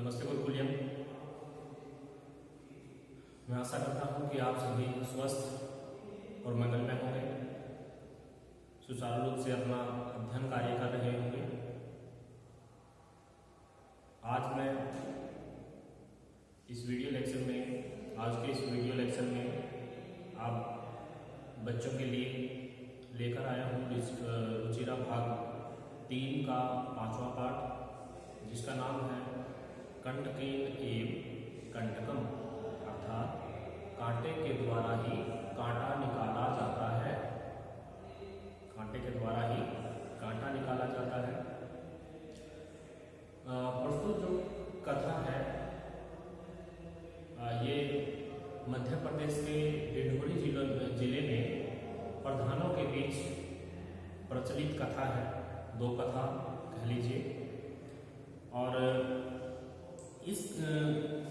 नमस्ते गुरुकुलियम। मैं आशा करता हूँ कि आप सभी स्वस्थ और मंगलमय होंगे, सुचारू रूप से अपना अध्ययन कार्य कर रहे होंगे। आज मैं इस वीडियो लेक्चर में आज के इस वीडियो लेक्चर में आप बच्चों के लिए लेकर आया हूँ रुचिरा भाग 3 का 5वां पाठ, जिसका नाम है कंटकेन एव कंटकम, अर्थात कांटे के द्वारा ही कांटा निकाला जाता है। कांटे के द्वारा ही कांटा निकाला जाता है। प्रस्तुत जो कथा है ये मध्य प्रदेश के डिंडोरी जिले में प्रधानों के बीच प्रचलित कथा है। दो कथा कह लीजिए। और इस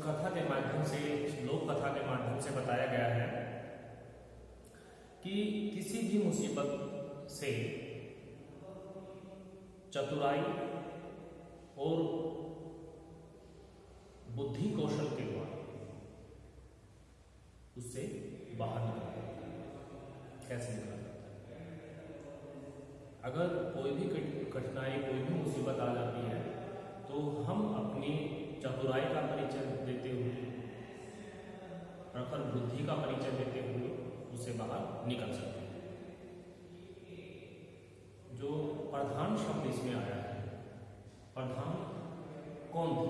कथा के माध्यम से, इस लोक कथा के माध्यम से बताया गया है कि किसी भी मुसीबत से चतुराई और बुद्धि कौशल के द्वारा उससे बाहर निकलना कैसे निकलना। अगर कोई भी कठिनाई, कोई भी मुसीबत आ जाती है तो हम अपनी चतुराई का परिचय देते हुए, प्रखर बुद्धि का परिचय देते हुए उससे बाहर निकल सकते हैं। जो प्रधान शब्द इसमें आया है, प्रधान कौन थे?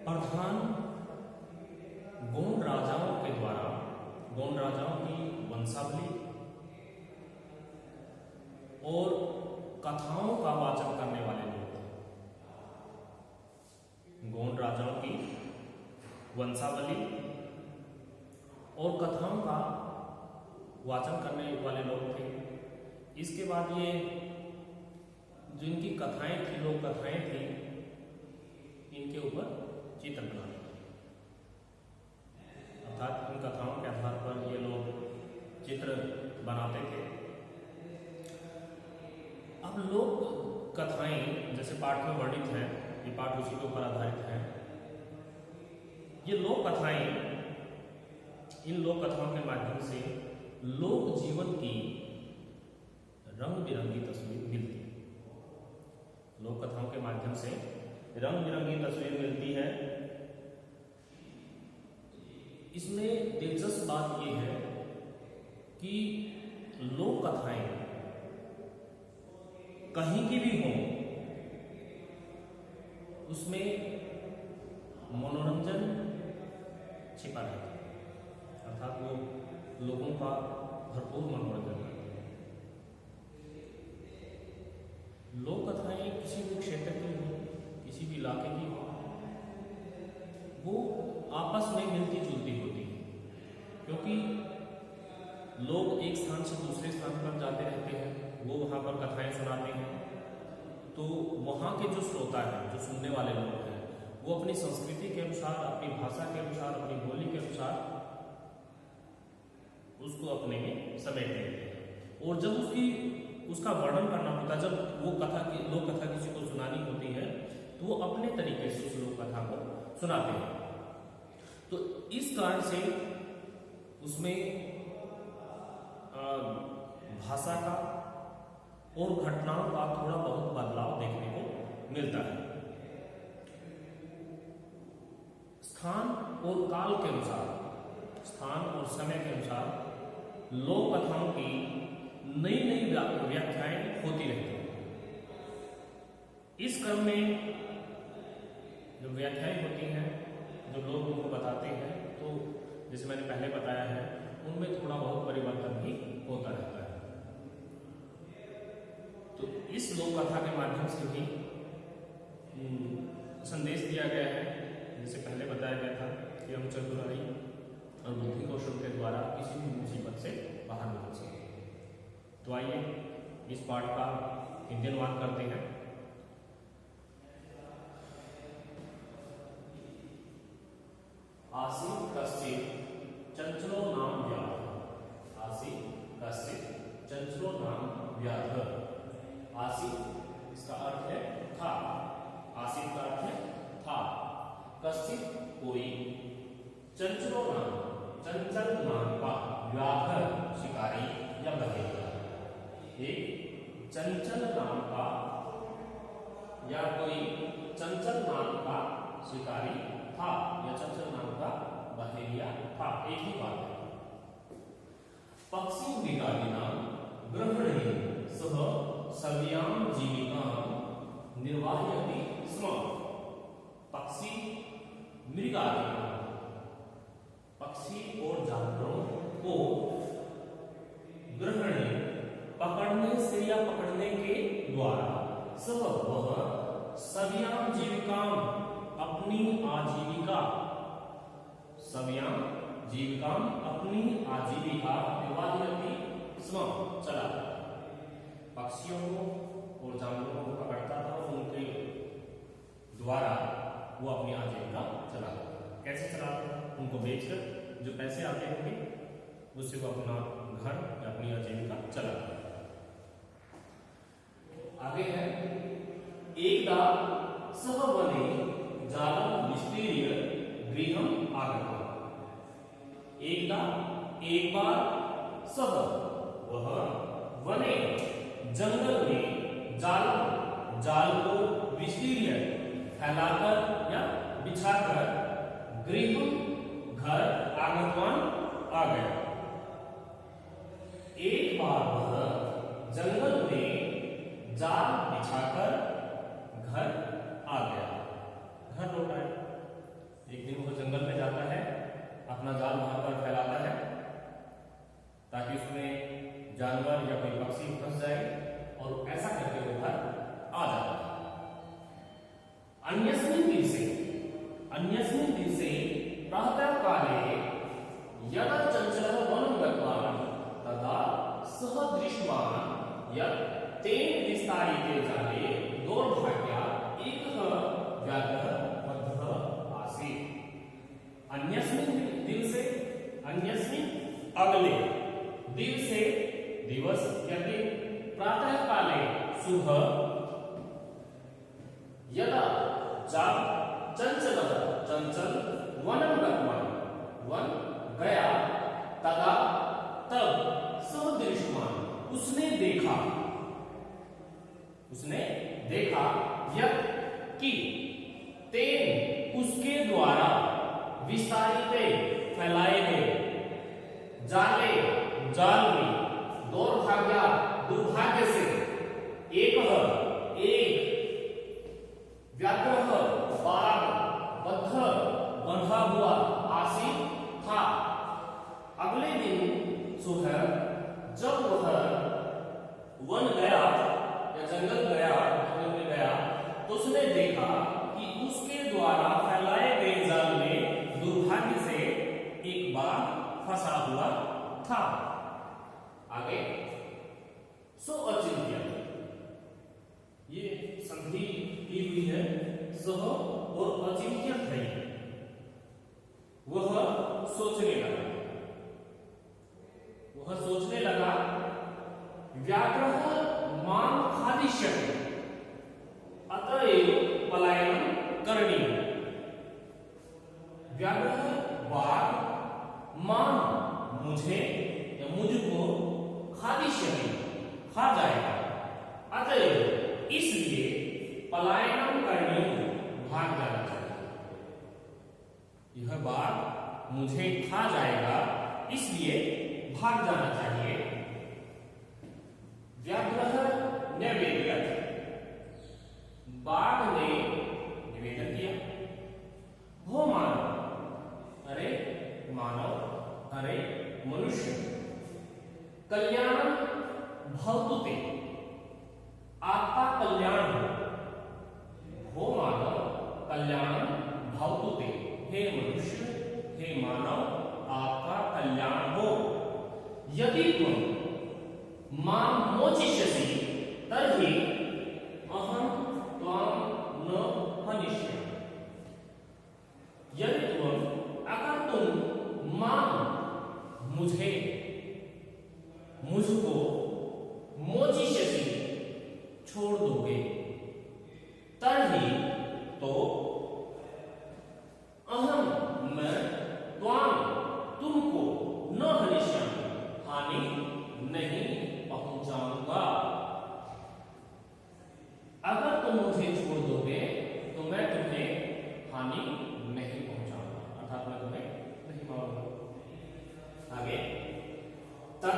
प्रधान गोंड राजाओं के द्वारा, गोंड राजाओं की वंशावली और कथाओं का वाचन करने वाले लोग थे। गोंड राजाओं की वंशावली और कथाओं का वाचन करने वाले लोग थे। इसके बाद ये जो इनकी कथाएं थी, लोक कथाएं थी, इनके ऊपर चित्र बनाने, अर्थात इन कथाओं के आधार पर ये लोग चित्र बनाते थे। अब लोक कथाएं जैसे पाठ में वर्णित है, ये पाठ उसी के ऊपर आधारित है। ये लोक कथाएं, इन लोक कथाओं के माध्यम से लोक जीवन की रंग बिरंगी तस्वीर मिलती है। लोक कथाओं के माध्यम से रंग बिरंगी तस्वीर मिलती है। इसमें दिलचस्प बात यह है कि लोक कथाएं कहीं की भी हो, उसमें मनोरंजन छिपा रहता है, अर्थात वो लोगों का भरपूर मनोरंजन करते हैं। लोक कथाएं किसी भी क्षेत्र की हो, किसी भी इलाके की हो, वो आपस में मिलती जुलती होती है, क्योंकि लोग एक स्थान से दूसरे स्थान पर जाते रहते हैं, वो वहाँ पर कथाएं सुनाते हैं। तो वहाँ के जो श्रोता हैं, जो सुनने वाले लोग हैं, वो अपनी संस्कृति के अनुसार, अपनी भाषा के अनुसार, अपनी बोली के अनुसार उसको अपने में समेट लेते हैं। और जब उसका वर्णन करना होता है, जब वो लोक कथा किसी को सुनानी होती है, तो वो अपने तरीके से उस लोक कथा को सुनाते हैं। तो इस कारण से उसमें भाषा का और घटनाओं का थोड़ा बहुत बदलाव देखने को मिलता है। स्थान और काल के अनुसार, स्थान और समय के अनुसार लोक कथाओं की नई नई व्याख्याएं होती रहती हैं। इस क्रम में जो व्याख्याएं होती हैं, जो लोग उनको बताते हैं, तो जैसे मैंने पहले बताया है, उनमें थोड़ा बहुत परिवर्तन भी होता रहता है। तो इस लोक कथा के माध्यम से भी संदेश दिया गया है, जैसे पहले बताया गया था कि हम चतुराई और बुद्धि कौशल के द्वारा किसी भी मुसीबत से बाहर निकल सकते हैं। तो आइए इस पाठ का हिंदी अनुवाद करते हैं। आसीत कश्चित् चंचलो नाम व्याधः। आसीत कश्चित् चंचलो नाम व्याधः। आसीत इसका अर्थ है था। आसित का अर्थ है था। कश्चित कोई, चंचलो नाम, चंचल नाम का व्याघ्र शिकारी या बहेलिया। एक चंचल नाम का या कोई चंचल नाम का शिकारी था या चंचल नाम का बहेलिया था, एक ही बात है। पक्षी मृगादिना ग्रहणे सह सव्यां जीविकां निर्वाहयति स्म। पक्षी मृगादिना, पक्षी और जानवरों को ग्रहणे पकड़ने से या पकड़ने के द्वारा सह वह सव्यां जीविकां अपनी आजीविका, सव्यां जीविकां अपनी आजीविका निर्वाहयति स्म चला। पक्षियों को और जानवरों को पकड़ता था, उनके द्वारा वो अपनी आजीविका चलाता। कैसे चलाता? उनको बेचकर जो पैसे आते होंगे उससे वो अपना घर या अपनी आजीविका चलाता। आगे है एकदा सह वने जालं विस्तीर्य गृहम् आगतः। एकदा एक बार, सह वह, वने जंगल में, जाल को विस्तीर्य फैलाकर या बिछाकर, गृहम् घर, आगतवान आ गया। एक बार वह जंगल में जाल बिछाकर घर आ गया, घर लौट आया। एक दिन वो जंगल में जाता है, अपना जाल वहां पर फैलाता है ताकि उसमें जानवर या कोई पक्षी फंस जाए, और ऐसा करके वो घर आ जाता है। अन्यस्मिन् दिवसे प्रातः काले यदा चंचलः वनं गतवान् तदा सः दृष्टवान् यत् तेन विस्तारिते जाले दौर्भाग्या एकः व्याघ्रः बद्धः आसीत्। अन्यस्मिन् दिवसे, अन्यस्मिन् अगले, दिवसे दिवस या दिन, प्रातः काले सुबह, यदा जब चंचल वनं गतवान् वन गया, तदा तब सह दृष्टवान् उसने देखा यत् कि तेन उसके द्वारा विस्तारिते फैलाए गए जाल में दुर्भाग्य से एक व्याघ्र बाघ बंधा हुआ आसीत था। अगले दिन सुबह जब वह वन गया या जंगल में गया तो उसने देखा कि उसके द्वारा फैलाए गए जाल में दुर्भाग्य से एक बाघ फंसा हुआ था। आगे सो अचिंत्य, ये संधि की हुई है, सह और अचिंत्य है। वह सोचने लगा व्याघ्रः मां खादिष्यति अतएव पलायनं करणीयम्। व्याघ्रः बाघ मां मुझे या मुझको खादिष्यति खा जाएगा, अतएव इसलिए पलायनं करणीयम् भाग जाना चाहिए। यह बाघ मुझे खा जाएगा इसलिए भाग जाना चाहिए। व्याघ्रः न्यवेदयत्, बाघ ने निवेदन किया, हो मानव, अरे मनुष्य, कल्याण भवतु ते, आपका कल्याण हो मानव, कल्याण भवतु ते, हे मनुष्य, हे मानव, आपका कल्याण हो। यदि तुम मां मोचिष्यसि तर्हि अहं त्वां न हनिष्यामि। यदि अगर तुम मां मुझको मोचिष्यसि छोड़ दोगे, तर्हि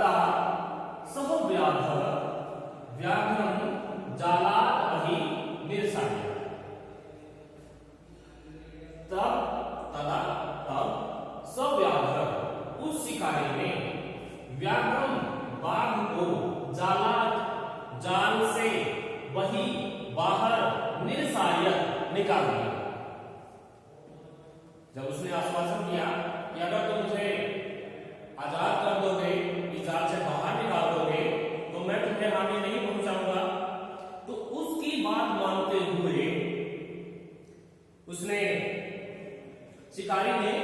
तदा सह व्याघ्र व्याघ्रं जालात् बहि निरसाय। तब स व्याघ्र उस शिकारी ने व्याघ्रं बाघ को जाल से वही बाहर निरसाय निकाल दिया। जब उसने आश्वासन दिया कि अगर तुम मुझे आजाद कर दोगे, इस जाल से बाहर निकाल दोगे, तो मैं तुम्हें हानि नहीं पहुंचाऊंगा, तो उसकी बात मानते हुए उसने शिकारी ने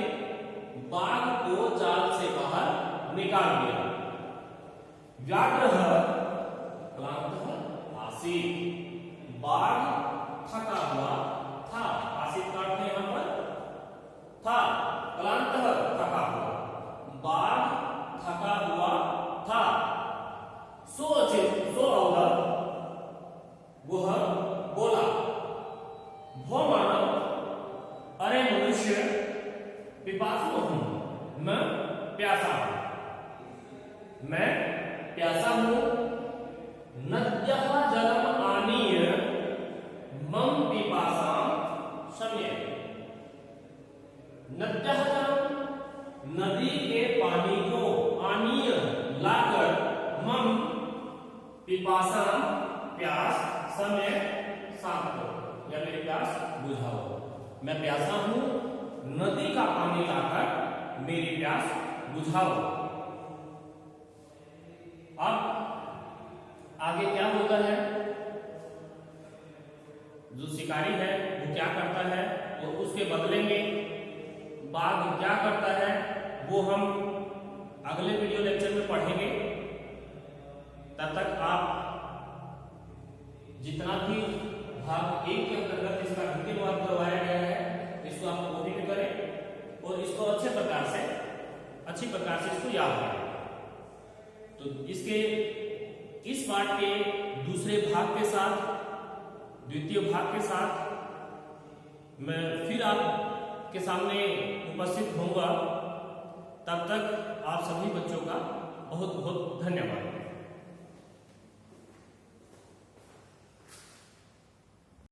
बाघ को जाल से बाहर निकाल दिया। व्याघ्रः क्लान्तः आसीत्, बाघ थका हुआ था। आसीत् का अर्थ यहां पर था, क्लान्तः थका हुआ, बाघ थका हुआ था। सो औरत वह बोला, भो मानव, अरे मनुष्य, पिपासु हूं, मैं प्यासा हूं, मैं प्यासा हूं। नद्यः जलम आनीय मम पिपासां शमयति। नद्यः जलम, नदी के पानी को आनीय लाकर, मम पिपासां प्यास, समय शांत करो, या मेरी प्यास बुझाओ। मैं प्यासा हूं, नदी का पानी लाकर मेरी प्यास बुझाओ। अब आगे क्या होता है? जो शिकारी है वो क्या करता है और उसके बदले में बाघ क्या करता है, वो हम अगले वीडियो लेक्चर में पढ़ेंगे। तब तक आप जितना भी भाग 1 के अंतर्गत इसका अंतिम करवाया गया है, इसको आप कॉपी भी करें और इसको अच्छी प्रकार से इसको याद करें। तो इसके इस पाठ के दूसरे भाग के साथ, द्वितीय भाग के साथ मैं फिर आपके सामने उपस्थित होऊंगा। तब तक आप सभी बच्चों का बहुत बहुत धन्यवाद।